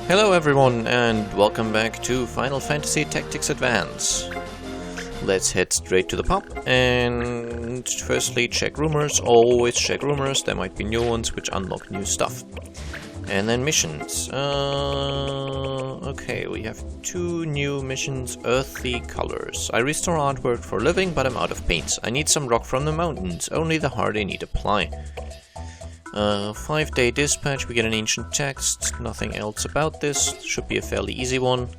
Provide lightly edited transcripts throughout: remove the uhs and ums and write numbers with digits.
Hello everyone and welcome back to Final Fantasy Tactics Advance. Let's head straight to the pub and firstly check rumors. Always check rumors, there might be new ones which unlock new stuff. And then missions. Okay, we have 2 new missions, Earthy Colors. I restore artwork for a living, but I'm out of paints. I need some rock from the mountains, only the hardy need apply. 5-day dispatch, we get an ancient text, nothing else about this, should be a fairly easy one.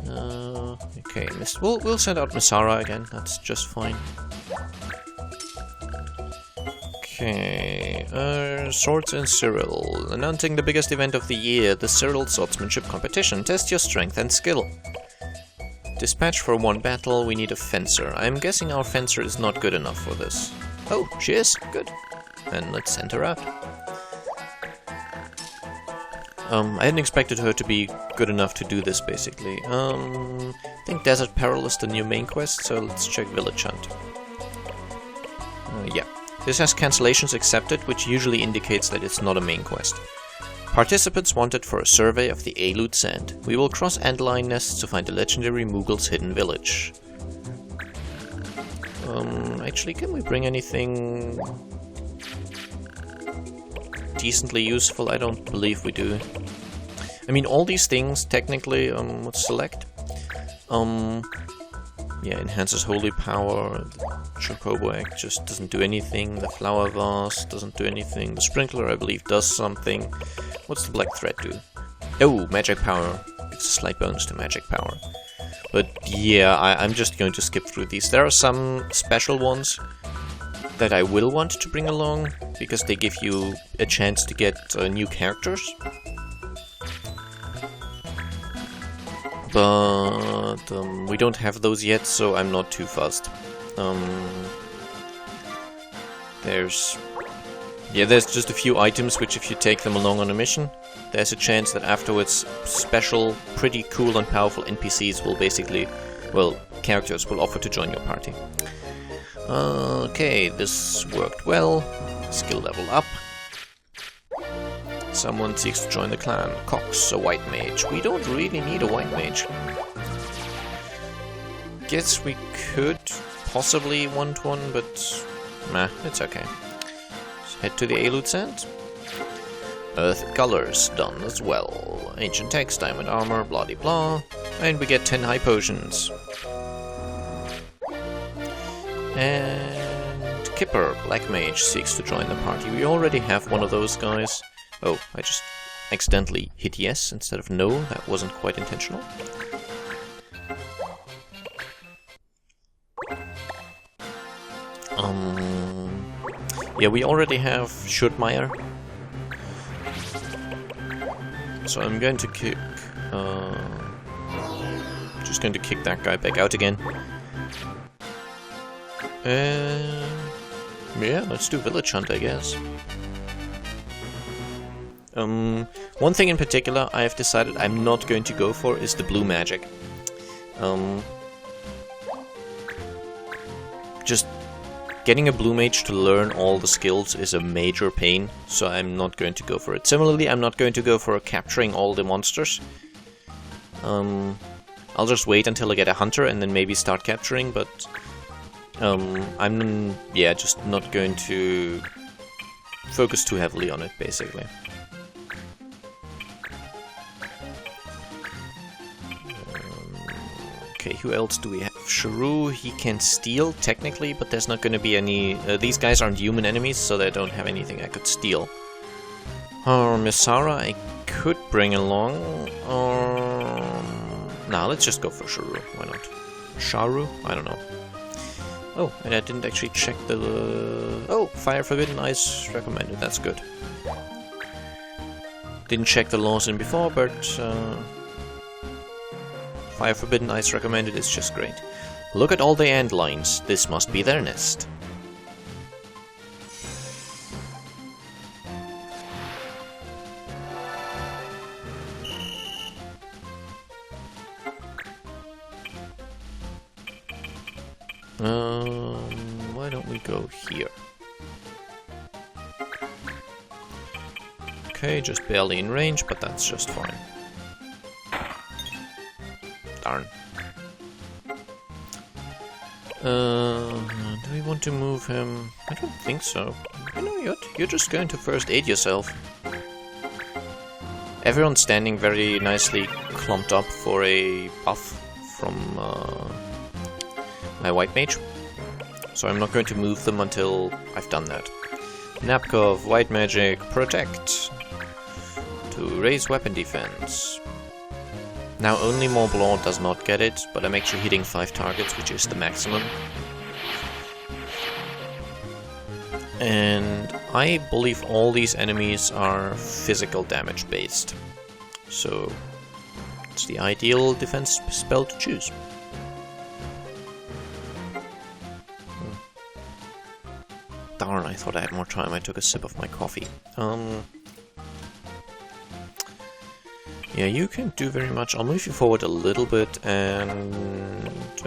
Okay, we'll send out Misara again, that's just fine. Okay, Swords and Cyril. Announcing the biggest event of the year, the Cyril Swordsmanship Competition. Test your strength and skill. Dispatch for 1 battle, we need a fencer. I'm guessing our fencer is not good enough for this. Oh, she is? Good. And let's send her out. I hadn't expected her to be good enough to do this, basically. I think Desert Peril is the new main quest, so let's check Village Hunt. Yeah. This has cancellations accepted, which usually indicates that it's not a main quest. Participants wanted for a survey of the Aloot Sand. We will cross antlion nests to find the legendary Moogle's hidden village. Actually, can we bring anything decently useful? I don't believe we do. I mean, all these things, technically, let's select. Yeah, enhances holy power. Chocobo Egg just doesn't do anything. The flower vase doesn't do anything. The sprinkler, I believe, does something. What's the black thread do? Oh, magic power. It's a slight bonus to magic power. But yeah, I'm just going to skip through these. There are some special ones that I will want to bring along, because they give you a chance to get new characters. But we don't have those yet, so I'm not too fussed. There's just a few items which, if you take them along on a mission, there's a chance that afterwards special, pretty cool and powerful NPCs will basically, well, characters will offer to join your party. Okay, this worked well. Skill level up. Someone seeks to join the clan. Cox, a white mage. We don't really need a white mage. Guess we could possibly want one, but nah, it's okay. Let's head to the Aloot Sand. Earth Colors done as well. Ancient text, diamond armor, blah de blah. And we get 10 high potions. And Kipper, black mage, seeks to join the party. We already have one of those guys. Oh, I just accidentally hit yes instead of no. That wasn't quite intentional. Yeah, we already have Schurtmeier. So I'm going to kick... just going to kick that guy back out again. Yeah, let's do Village Hunt, I guess. One thing in particular I have decided I'm not going to go for is the blue magic. Just getting a blue mage to learn all the skills is a major pain, so I'm not going to go for it. Similarly, I'm not going to go for capturing all the monsters. I'll just wait until I get a hunter and then maybe start capturing, but I'm, yeah, just not going to focus too heavily on it, basically. Okay, who else do we have? Shrew, he can steal, technically, but there's not going to be any... these guys aren't human enemies, so they don't have anything I could steal. Misara, I could bring along. Nah, let's just go for Shrew, why not? Sharu? I don't know. Oh, and I didn't actually check the... oh, Fire Forbidden Ice recommended, that's good. Didn't check the laws in before, but... Fire Forbidden Ice recommended is just great. Look at all the antlions. This must be their nest. Why don't we go here? Okay, just barely in range, but that's just fine. Darn. Do we want to move him? I don't think so. You know, you're just going to first aid yourself. Everyone's standing very nicely clumped up for a buff from my white mage. So I'm not going to move them until I've done that. Napkov, white magic, protect. To raise weapon defense. Now only Mont Blanc does not get it, but I'm actually hitting 5 targets, which is the maximum. And I believe all these enemies are physical damage based. So it's the ideal defense spell to choose. Darn, I thought I had more time. I took a sip of my coffee. Yeah, you can't do very much. I'll move you forward a little bit, and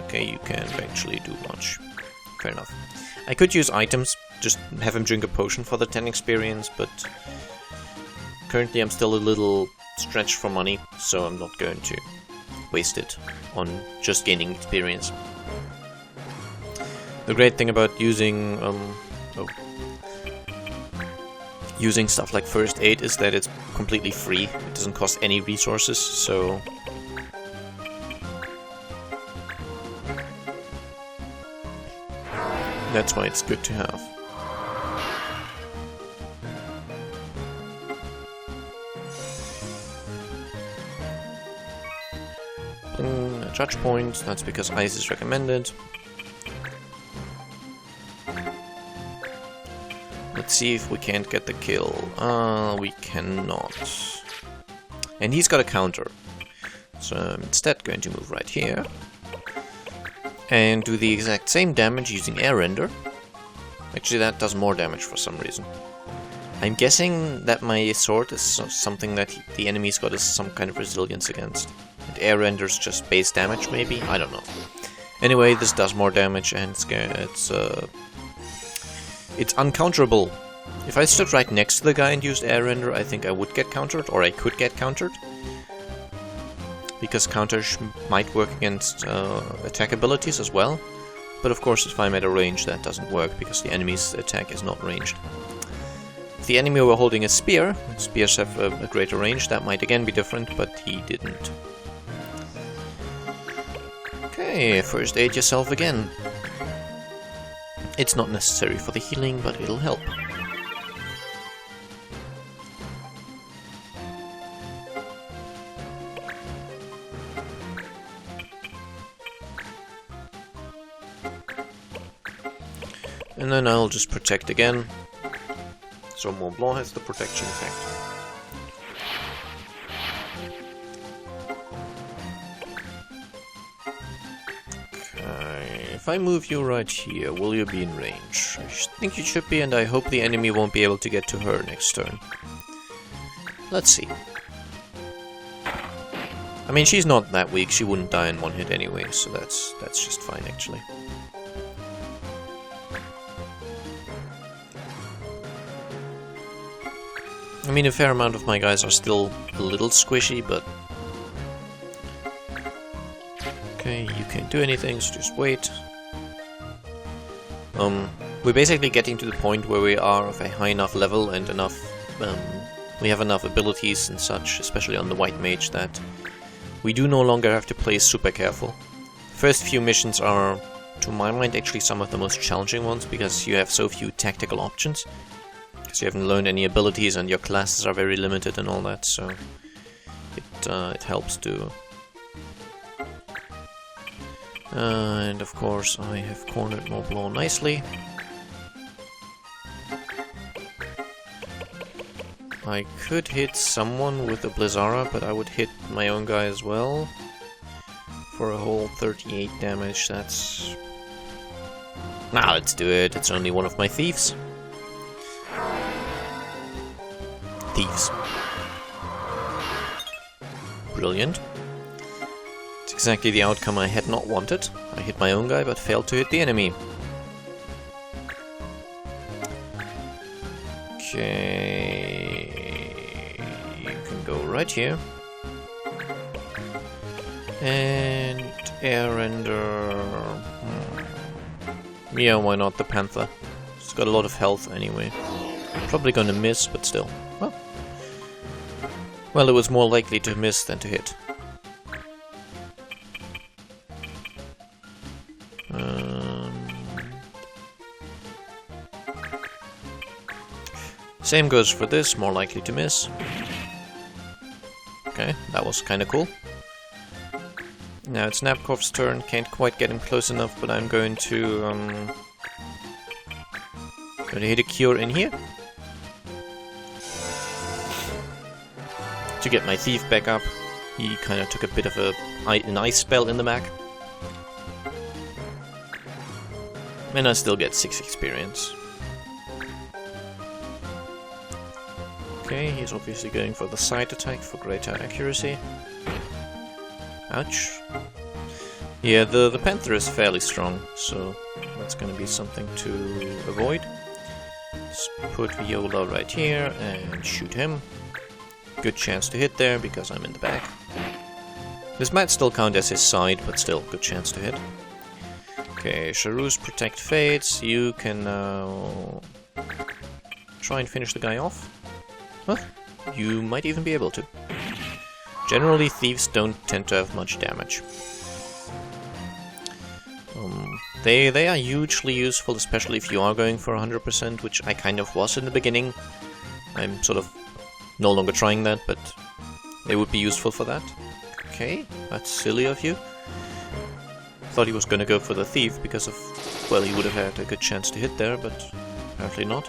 okay, you can't actually do much. Fair enough. I could use items, just have him drink a potion for the 10 experience, but currently I'm still a little stretched for money, so I'm not going to waste it on just gaining experience. The great thing about using using stuff like first aid is that it's completely free. It doesn't cost any resources, so that's why it's good to have. Judge point, that's because ice is recommended. Let's see if we can't get the kill. We cannot. And he's got a counter. So I'm instead going to move right here. And do the exact same damage using Air Render. Actually, that does more damage for some reason. I'm guessing that my sword is something that the enemy's got some kind of resilience against. And Air Render's just base damage, maybe? I don't know. Anyway, this does more damage, and it's uncounterable. If I stood right next to the guy and used Air Render, I think I would get countered, or I could get countered. Because counters might work against attack abilities as well. But of course, if I'm at a range, that doesn't work, because the enemy's attack is not ranged. If the enemy were holding a spear, spears have a greater range, that might again be different, but he didn't. Okay, first aid yourself again. It's not necessary for the healing, but it'll help. And then I'll just protect again. So Mont Blanc has the protection effect. If I move you right here, will you be in range? I think you should be, and I hope the enemy won't be able to get to her next turn. Let's see. I mean, she's not that weak, she wouldn't die in one hit anyway, so that's just fine actually. I mean, a fair amount of my guys are still a little squishy, but okay, you can't do anything, so just wait. We're basically getting to the point where we are of a high enough level and enough, we have enough abilities and such, especially on the white mage, that we do no longer have to play super careful. First few missions are, to my mind, actually some of the most challenging ones, because you have so few tactical options. Because you haven't learned any abilities and your classes are very limited and all that, so it helps to. And of course I have cornered Mont Blanc nicely. I could hit someone with a Blizzara, but I would hit my own guy as well. For a whole 38 damage, that's... Nah, let's do it, it's only one of my thieves. Thieves. Brilliant. It's exactly the outcome I had not wanted. I hit my own guy, but failed to hit the enemy. Okay... right here. And Air Render... Yeah, why not the Panther? It's got a lot of health anyway. Probably gonna miss, but still. Well, it was more likely to miss than to hit. Same goes for this, more likely to miss. Okay, that was kinda cool. Now it's Napkov's turn, can't quite get him close enough, but I'm going to hit a cure in here. To get my thief back up. He kinda took a bit of an ice spell in the back. And I still get 6 experience. Okay, he's obviously going for the side attack for greater accuracy. Ouch. Yeah, the Panther is fairly strong, so that's gonna be something to avoid. Let's put Viola right here and shoot him. Good chance to hit there because I'm in the back. This might still count as his side, but still, good chance to hit. Okay, Sharu's Protect Fates. You can now try and finish the guy off. Huh? You might even be able to. Generally, thieves don't tend to have much damage. They are hugely useful, especially if you are going for 100%, which I kind of was in the beginning. I'm sort of no longer trying that, but they would be useful for that. Okay, that's silly of you. Thought he was gonna go for the thief because of, well, he would have had a good chance to hit there, but apparently not.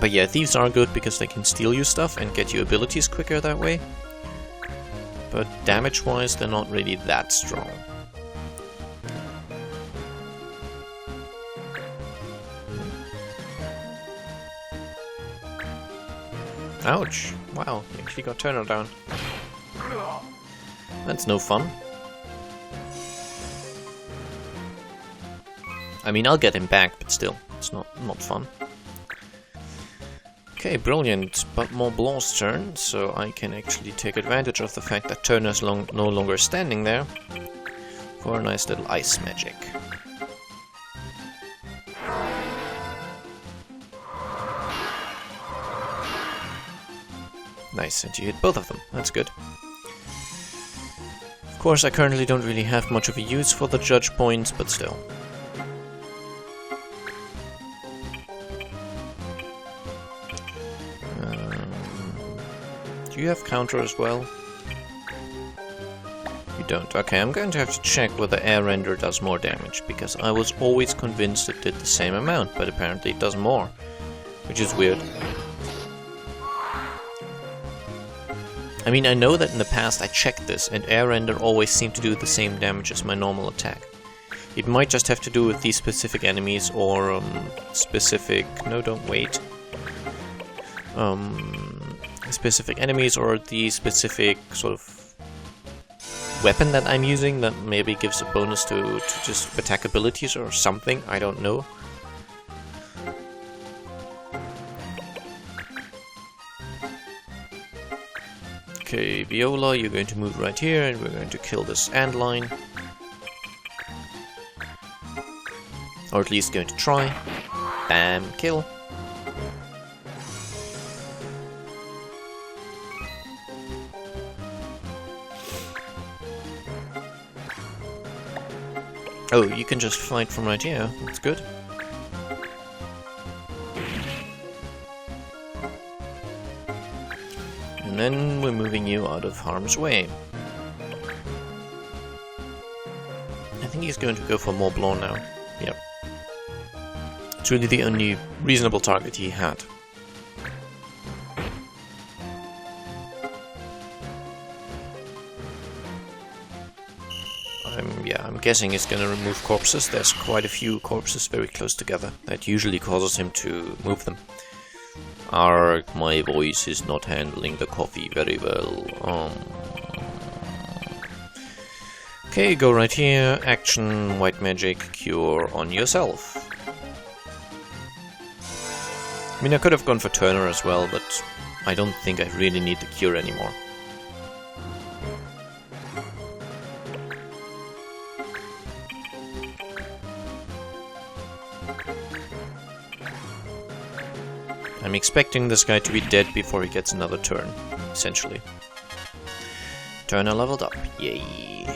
But yeah, thieves are good because they can steal you stuff and get you abilities quicker that way. But damage-wise, they're not really that strong. Ouch! Wow, he actually got Turner down. That's no fun. I mean, I'll get him back, but still, it's not fun. Okay, brilliant, but Montblanc's turn, so I can actually take advantage of the fact that Turner's no longer standing there for a nice little ice magic. Nice, and you hit both of them, that's good. Of course, I currently don't really have much of a use for the judge points, but still. Do you have counter as well? You don't. Okay, I'm going to have to check whether Air Render does more damage, because I was always convinced it did the same amount, but apparently it does more, which is weird. I mean, I know that in the past I checked this, and Air Render always seemed to do the same damage as my normal attack. It might just have to do with these specific enemies, or specific... No, don't wait. Specific enemies, or the specific sort of weapon that I'm using that maybe gives a bonus to just attack abilities or something, I don't know. Okay, Viola, you're going to move right here, and we're going to kill this antlion. Or at least going to try. Bam, kill. Oh, you can just fight from right here, that's good. And then we're moving you out of harm's way. I think he's going to go for Montblanc now. Yep. It's really the only reasonable target he had. I'm guessing he's gonna remove corpses. There's quite a few corpses very close together. That usually causes him to move them. Arg, my voice is not handling the coffee very well. Okay, go right here. Action, white magic, cure on yourself. I mean, I could have gone for Turner as well, but I don't think I really need the cure anymore. I'm expecting this guy to be dead before he gets another turn, essentially. Turner leveled up, yay!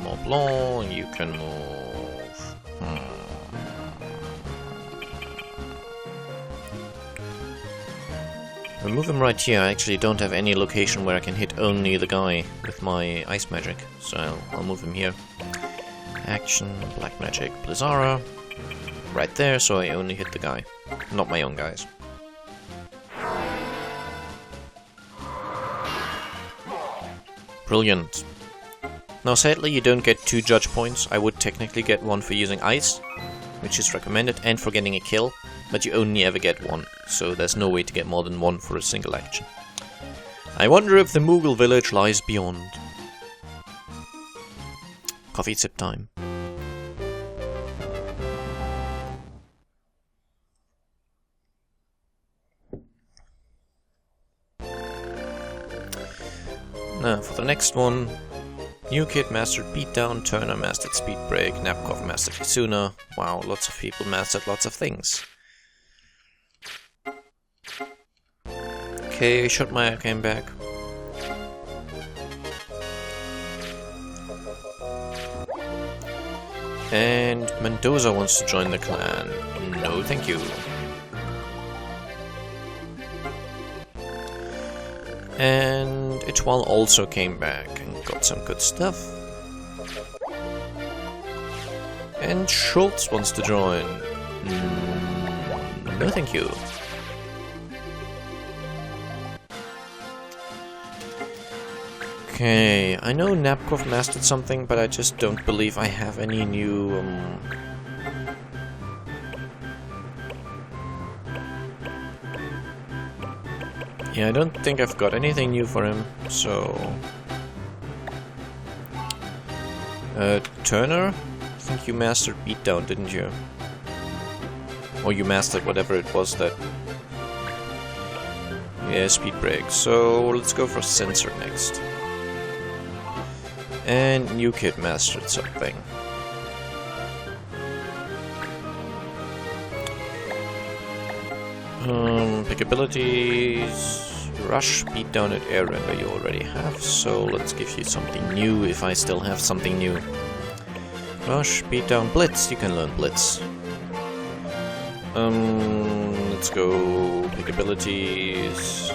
Mont Blanc, you can move. I'll move him right here. I actually don't have any location where I can hit only the guy with my ice magic, so I'll move him here. Action, black magic, Blizzara. Right there, so I only hit the guy, not my own guys. Brilliant. Now sadly you don't get 2 judge points. I would technically get 1 for using ice, which is recommended, and for getting a kill, but you only ever get 1, so there's no way to get more than 1 for a single action. I wonder if the Moogle village lies beyond. Coffee sip time. Now for the next one, New Kid mastered Beatdown, Turner mastered Speed Break, Napkov mastered Hisuna. Wow, lots of people mastered lots of things. Okay, Schottmeyer came back. And Mendoza wants to join the clan. No, thank you. And Etoile also came back and got some good stuff. And Schultz wants to join. No thank you. Okay, I know Napkov mastered something, but I just don't believe I have any new... Yeah, I don't think I've got anything new for him, so... Turner? I think you mastered Beatdown, didn't you? Or you mastered whatever it was that... Yeah, Speed Break. So let's go for Sensor next. And New Kid mastered something. Pick abilities... Rush, Beatdown, and Air Render you already have, so let's give you something new if I still have something new. Rush, Beatdown, Blitz, you can learn Blitz. Let's go pick abilities.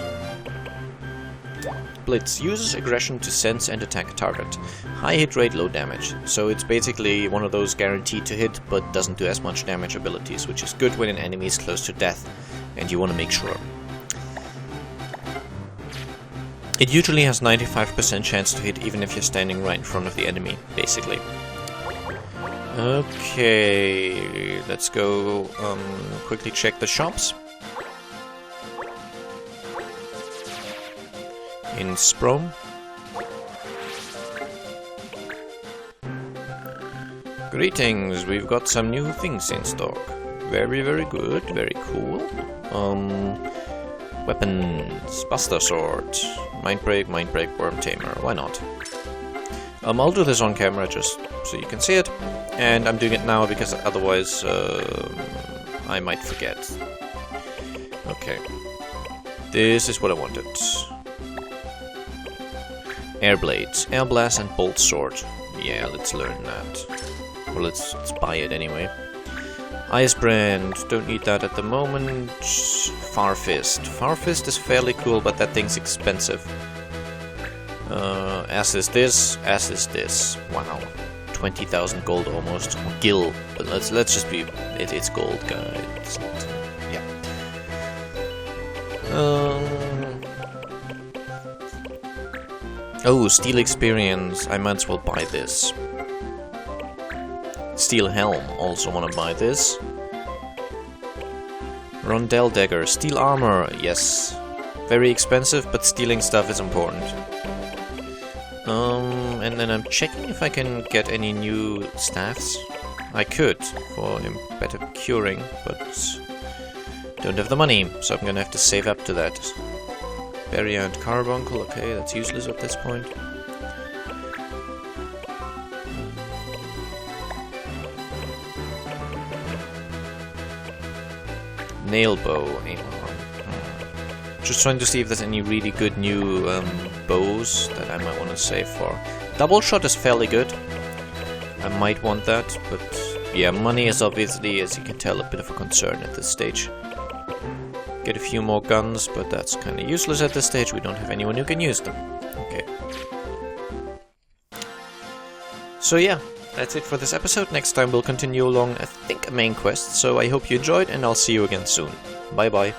Blitz uses aggression to sense and attack a target. High hit rate, low damage. So it's basically one of those guaranteed to hit but doesn't do as much damage abilities, which is good when an enemy is close to death and you want to make sure. It usually has 95% chance to hit even if you're standing right in front of the enemy, basically. Okay, let's go quickly check the shops. In Sprome. Greetings, we've got some new things in stock. Very, very good, very cool. Weapons, Buster Sword, Mind Break, Worm Tamer, why not? I'll do this on camera just so you can see it, and I'm doing it now because otherwise I might forget. Okay, this is what I wanted. Air Blades, Air Blast and Bolt Sword. Yeah, let's learn that. Or let's buy it anyway. Ice Brand, don't need that at the moment. Far Fist. Far Fist is fairly cool, but that thing's expensive. As is this, as is this. Wow. 20,000 gold almost. Gil. But let's just be... It's gold, guys. Yeah. Oh, Steel Experience. I might as well buy this. Steel Helm, also want to buy this. Rondel Dagger, Steel Armor, yes. Very expensive, but stealing stuff is important. And then I'm checking if I can get any new staffs. I could, for better curing, but Don't have the money, so I'm gonna have to save up to that. Barrier and carbuncle, okay, that's useless at this point. Nail bow, aim arm. Just trying to see if there's any really good new bows that I might want to save for. Double shot is fairly good. I might want that, but yeah, money is obviously, as you can tell, a bit of a concern at this stage. Get a few more guns, but that's kind of useless at this stage. We don't have anyone who can use them. Okay. So yeah, that's it for this episode. Next time we'll continue along, I think, a main quest. So I hope you enjoyed, and I'll see you again soon. Bye bye.